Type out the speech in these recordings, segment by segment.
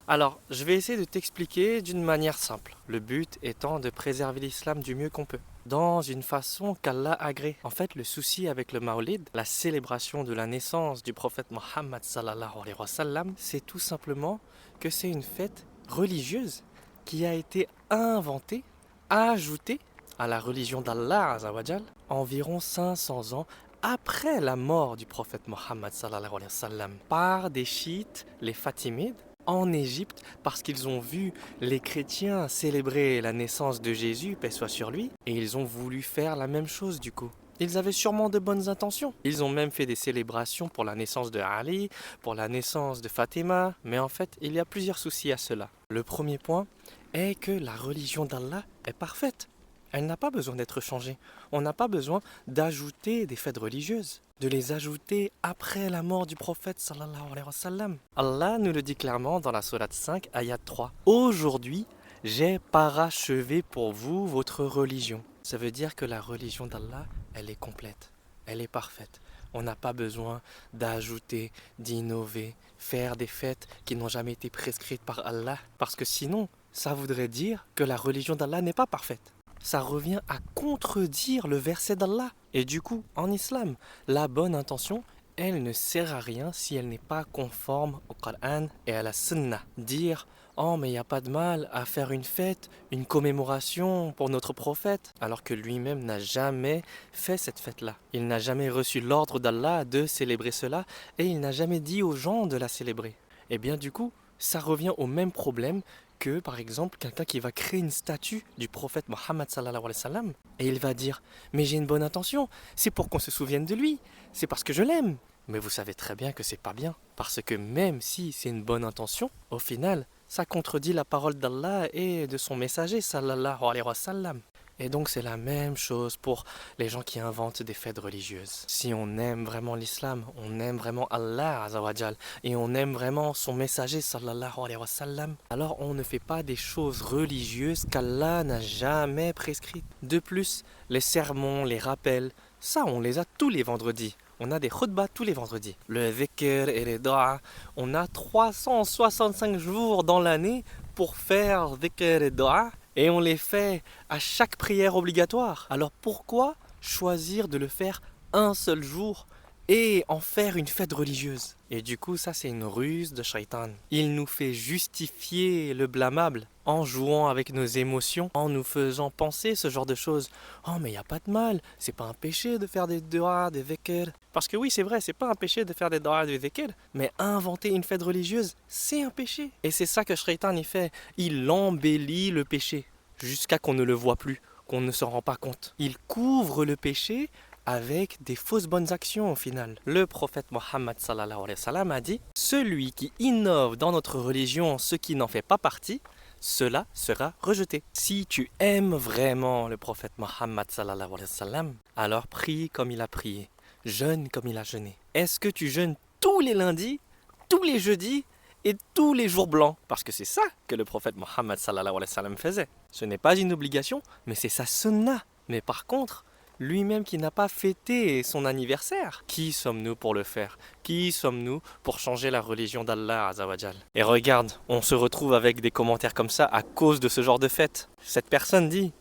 Alors, je vais essayer de t'expliquer d'une manière simple, le but étant de préserver l'islam du mieux qu'on peut, dans une façon qu'Allah agrée. En fait, le souci avec le Mawlid, la célébration de la naissance du prophète Mohammed sallallahu alayhi wa sallam, c'est tout simplement que c'est une fête religieuse qui a été inventée, ajoutée à la religion d'Allah azawajal, environ 500 ans après la mort du prophète Mohammed sallallahu alayhi wa sallam par des chiites, les Fatimides, en Égypte parce qu'ils ont vu les chrétiens célébrer la naissance de Jésus, paix soit sur lui, et ils ont voulu faire la même chose du coup. Ils avaient sûrement de bonnes intentions. Ils ont même fait des célébrations pour la naissance de Ali, pour la naissance de Fatima, mais en fait, il y a plusieurs soucis à cela. Le premier point est que la religion d'Allah est parfaite. Elle n'a pas besoin d'être changée. On n'a pas besoin d'ajouter des fêtes religieuses, de les ajouter après la mort du prophète sallallahu alayhi wa sallam. Allah nous le dit clairement dans la sourate 5, ayat 3. Aujourd'hui, j'ai parachevé pour vous votre religion. Ça veut dire que la religion d'Allah, elle est complète, elle est parfaite. On n'a pas besoin d'ajouter, d'innover, faire des fêtes qui n'ont jamais été prescrites par Allah, parce que sinon, ça voudrait dire que la religion d'Allah n'est pas parfaite. Ça revient à contredire le verset d'Allah. Et du coup, en islam, la bonne intention, elle ne sert à rien si elle n'est pas conforme au Coran et à la Sunna. Dire oh mais il n'y a pas de mal à faire une fête, une commémoration pour notre prophète, alors que lui-même n'a jamais fait cette fête-là. Il n'a jamais reçu l'ordre d'Allah de célébrer cela et il n'a jamais dit aux gens de la célébrer. Et bien du coup, ça revient au même problème que par exemple quelqu'un qui va créer une statue du prophète Mohammed sallallahu alayhi wa sallam et il va dire mais j'ai une bonne intention, c'est pour qu'on se souvienne de lui, c'est parce que je l'aime. Mais vous savez très bien que c'est pas bien, parce que même si c'est une bonne intention, au final, ça contredit la parole d'Allah et de son messager sallallahu alayhi wa sallam. Et donc c'est la même chose pour les gens qui inventent des fêtes religieuses. Si on aime vraiment l'islam, on aime vraiment Allah azawajal, et on aime vraiment son messager sallallahu alayhi wa sallam, alors on ne fait pas des choses religieuses qu'Allah n'a jamais prescrites. De plus, les sermons, les rappels, ça on les a tous les vendredis. On a des khutbahs tous les vendredis. Le dhikr et les doigts, on a 365 jours dans l'année pour faire dhikr et doigts. Et on les fait à chaque prière obligatoire. Alors pourquoi choisir de le faire un seul jour et en faire une fête religieuse? Et du coup, ça c'est une ruse de Shaitan. Il nous fait justifier le blâmable en jouant avec nos émotions, en nous faisant penser ce genre de choses. Oh mais il n'y a pas de mal, c'est pas un péché de faire des doigts, des dhikr. Parce que oui, c'est vrai, c'est pas un péché de faire des doigts, des dhikr, mais inventer une fête religieuse, c'est un péché. Et c'est ça que Shaitan y fait. Il embellit le péché jusqu'à qu'on ne le voit plus, qu'on ne se rend pas compte. Il couvre le péché avec des fausses bonnes actions au final. Le prophète Mohammed sallallahu alayhi wa sallam a dit celui qui innove dans notre religion ce qui n'en fait pas partie, cela sera rejeté. Si tu aimes vraiment le prophète Mohammed sallallahu alayhi wa sallam, alors prie comme il a prié, jeûne comme il a jeûné. Est-ce que tu jeûnes tous les lundis, tous les jeudis et tous les jours blancs? Parce que c'est ça que le prophète Mohammed sallallahu alayhi wa sallam faisait. Ce n'est pas une obligation, mais c'est sa sunna. Mais par contre, lui-même qui n'a pas fêté son anniversaire, qui sommes-nous pour le faire? Qui sommes-nous pour changer la religion d'Allah azawajal? Et regarde, on se retrouve avec des commentaires comme ça à cause de ce genre de fête. Cette personne dit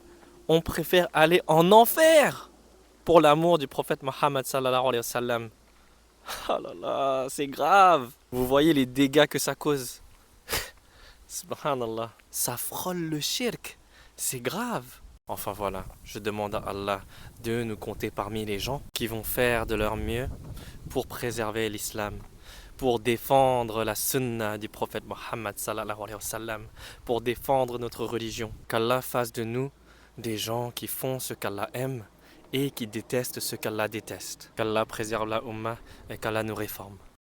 on préfère aller en enfer pour l'amour du prophète Mohammed sallallahu alayhi wa sallam. Oh là là, c'est grave. Vous voyez les dégâts que ça cause. Subhanallah. Ça frôle le shirk. C'est grave. Enfin voilà, je demande à Allah de nous compter parmi les gens qui vont faire de leur mieux pour préserver l'islam, pour défendre la sunna du prophète Mohammed sallallahu alayhi wa sallam, pour défendre notre religion. Qu'Allah fasse de nous des gens qui font ce qu'Allah aime et qui détestent ce qu'Allah déteste. Qu'Allah préserve la Ummah et qu'Allah nous réforme.